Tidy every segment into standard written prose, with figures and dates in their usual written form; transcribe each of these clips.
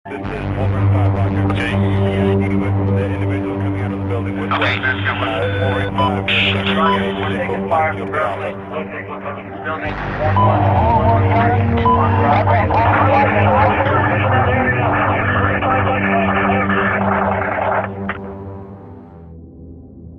This is Walker 5 Roger. The individual coming out of the building with Warren 5. We're taking fire from Berkeley. Building 1-1.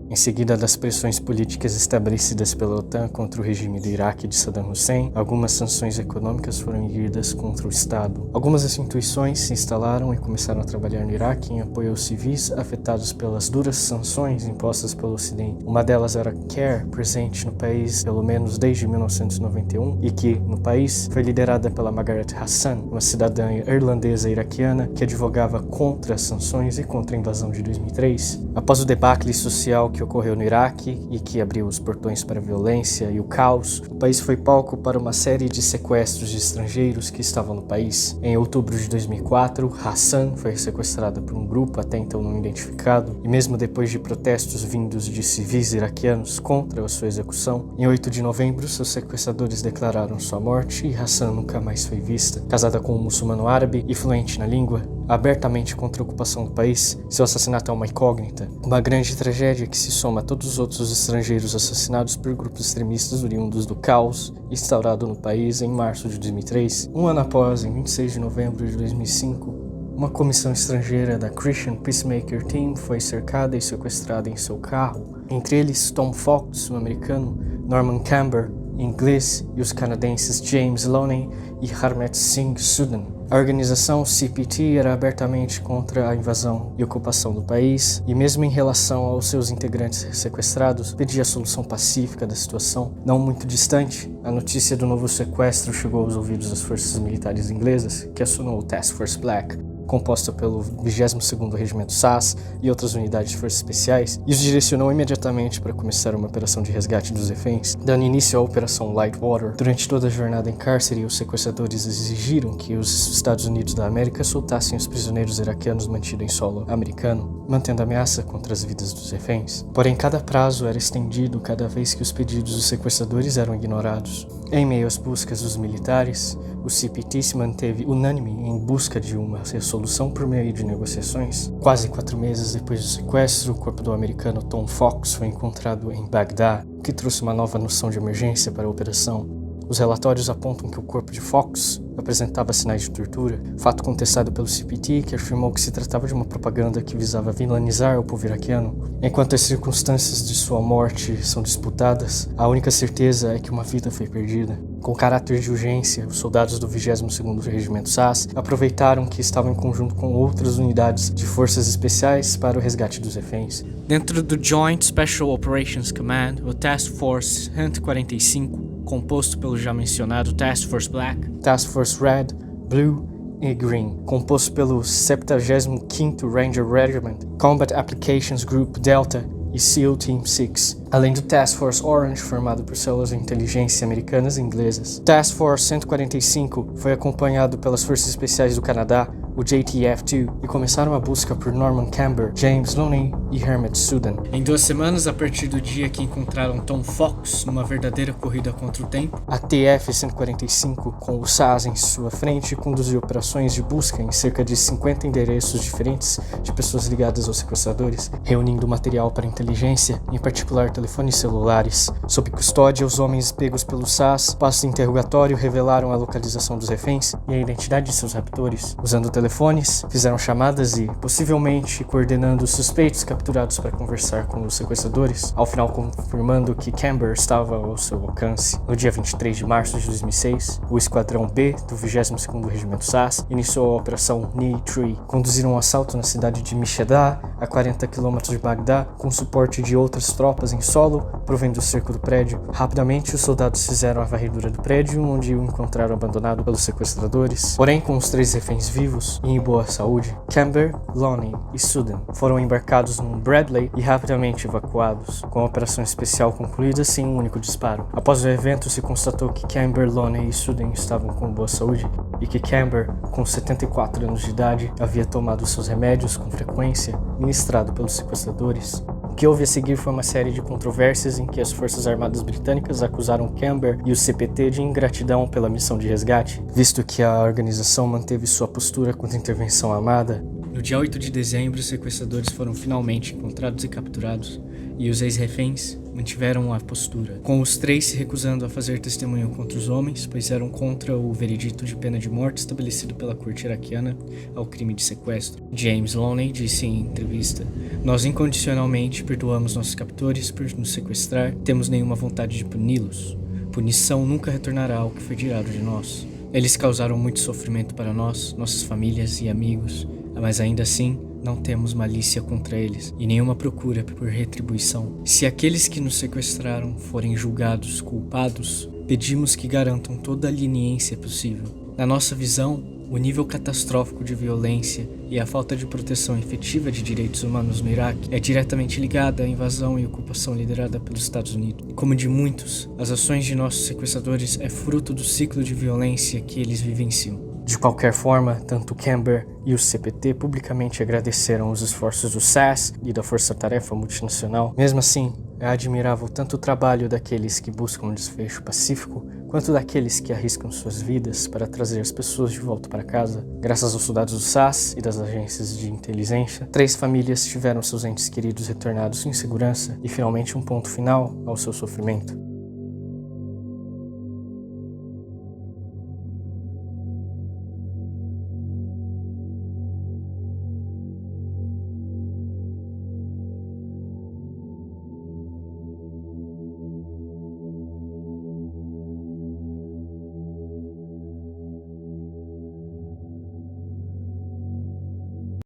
Em seguida das pressões políticas estabelecidas pela OTAN contra o regime do Iraque de Saddam Hussein, algumas sanções econômicas foram erguidas contra o Estado. Algumas instituições se instalaram e começaram a trabalhar no Iraque em apoio aos civis afetados pelas duras sanções impostas pelo Ocidente. Uma delas era a CARE, presente no país pelo menos desde 1991 e que, no país, foi liderada pela Margaret Hassan, uma cidadã irlandesa iraquiana que advogava contra as sanções e contra a invasão de 2003. Após o debacle social que ocorreu no Iraque e que abriu os portões para a violência e o caos, o país foi palco para uma série de sequestros de estrangeiros que estavam no país. Em outubro de 2004, Hassan foi sequestrada por um grupo até então não identificado e mesmo depois de protestos vindos de civis iraquianos contra a sua execução, em 8 de novembro seus sequestradores declararam sua morte e Hassan nunca mais foi vista. Casada com um muçulmano árabe e fluente na língua, abertamente contra a ocupação do país, seu assassinato é uma incógnita. Uma grande tragédia que se soma a todos os outros estrangeiros assassinados por grupos extremistas oriundos do caos instaurado no país em março de 2003. Um ano após, em 26 de novembro de 2005, uma comissão estrangeira da Christian Peacemaker Team foi cercada e sequestrada em seu carro. Entre eles, Tom Fox, um americano, Norman Camber, inglês, e os canadenses James Loney e Harmeet Singh Sudhan. A organização CPT era abertamente contra a invasão e ocupação do país e, mesmo em relação aos seus integrantes sequestrados, pedia a solução pacífica da situação. Não muito distante, a notícia do novo sequestro chegou aos ouvidos das forças militares inglesas, que acionou o Task Force Black, composta pelo 22º Regimento SAS e outras unidades de forças especiais, e os direcionou imediatamente para começar uma operação de resgate dos reféns, dando início à Operação Lightwater. Durante toda a jornada em cárcere, os sequestradores exigiram que os Estados Unidos da América soltassem os prisioneiros iraquianos mantidos em solo americano, mantendo a ameaça contra as vidas dos reféns. Porém, cada prazo era estendido cada vez que os pedidos dos sequestradores eram ignorados. Em meio às buscas dos militares, o CPT se manteve unânime em busca de uma resolução por meio de negociações. Quase 4 meses depois do sequestro, o corpo do americano Tom Fox foi encontrado em Bagdá, o que trouxe uma nova noção de emergência para a operação. Os relatórios apontam que o corpo de Fox apresentava sinais de tortura, fato contestado pelo CPT, que afirmou que se tratava de uma propaganda que visava vilanizar o povo iraquiano. Enquanto as circunstâncias de sua morte são disputadas, a única certeza é que uma vida foi perdida. Com caráter de urgência, os soldados do 22º Regimento SAS aproveitaram que estavam em conjunto com outras unidades de forças especiais para o resgate dos reféns. Dentro do Joint Special Operations Command, o Task Force 145, composto pelo já mencionado Task Force Black, Task Force Red, Blue e Green, composto pelo 75º Ranger Regiment, Combat Applications Group Delta e SEAL Team 6, além do Task Force Orange, formado por células de inteligência americanas e inglesas. Task Force 145 foi acompanhado pelas Forças Especiais do Canadá, o JTF-2, e começaram a busca por Norman Camber, James Loney e Harmeet Sudhan. Em 2 semanas, a partir do dia que encontraram Tom Fox numa verdadeira corrida contra o tempo, a TF-145, com o SAS em sua frente, conduziu operações de busca em cerca de 50 endereços diferentes de pessoas ligadas aos sequestradores, reunindo material para inteligência, em particular telefones celulares. Sob custódia, os homens pegos pelo SAS, passos de interrogatório revelaram a localização dos reféns e a identidade de seus raptores. Usando telefones, fizeram chamadas e, possivelmente, coordenando os suspeitos capturados para conversar com os sequestradores, ao final confirmando que Camber estava ao seu alcance. No dia 23 de março de 2006, o Esquadrão B do 22º Regimento SAS iniciou a Operação Knee Tree. Conduziram um assalto na cidade de Mishadá, a 40 km de Bagdá, com suporte de outras tropas em solo, provendo o cerco do prédio. Rapidamente, os soldados fizeram a varredura do prédio, onde o encontraram abandonado pelos sequestradores. Porém, com os 3 reféns vivos e em boa saúde, Camber, Loney e Sudhan foram embarcados num Bradley e rapidamente evacuados, com a operação especial concluída sem um único disparo. Após o evento, se constatou que Camber, Loney e Sudhan estavam com boa saúde e que Camber, com 74 anos de idade, havia tomado seus remédios com frequência, ministrado pelos sequestradores. O que houve a seguir foi uma série de controvérsias em que as Forças Armadas Britânicas acusaram Camber e o CPT de ingratidão pela missão de resgate, visto que a organização manteve sua postura contra a intervenção armada. No dia 8 de dezembro, os sequestradores foram finalmente encontrados e capturados, e os ex-reféns mantiveram a postura, com os 3 se recusando a fazer testemunho contra os homens, pois eram contra o veredito de pena de morte estabelecido pela corte iraquiana ao crime de sequestro. James Loney disse em entrevista: "Nós incondicionalmente perdoamos nossos captores por nos sequestrar, temos nenhuma vontade de puni-los. Punição nunca retornará ao que foi tirado de nós. Eles causaram muito sofrimento para nós, nossas famílias e amigos, mas ainda assim, não temos malícia contra eles e nenhuma procura por retribuição. Se aqueles que nos sequestraram forem julgados culpados, pedimos que garantam toda a leniência possível. Na nossa visão, o nível catastrófico de violência e a falta de proteção efetiva de direitos humanos no Iraque é diretamente ligada à invasão e ocupação liderada pelos Estados Unidos. Como de muitos, as ações de nossos sequestradores é fruto do ciclo de violência que eles vivenciam." De qualquer forma, tanto Camber e o CPT publicamente agradeceram os esforços do SAS e da Força Tarefa Multinacional. Mesmo assim, é admirável tanto o trabalho daqueles que buscam um desfecho pacífico, quanto daqueles que arriscam suas vidas para trazer as pessoas de volta para casa. Graças aos soldados do SAS e das agências de inteligência, 3 famílias tiveram seus entes queridos retornados em segurança e finalmente um ponto final ao seu sofrimento.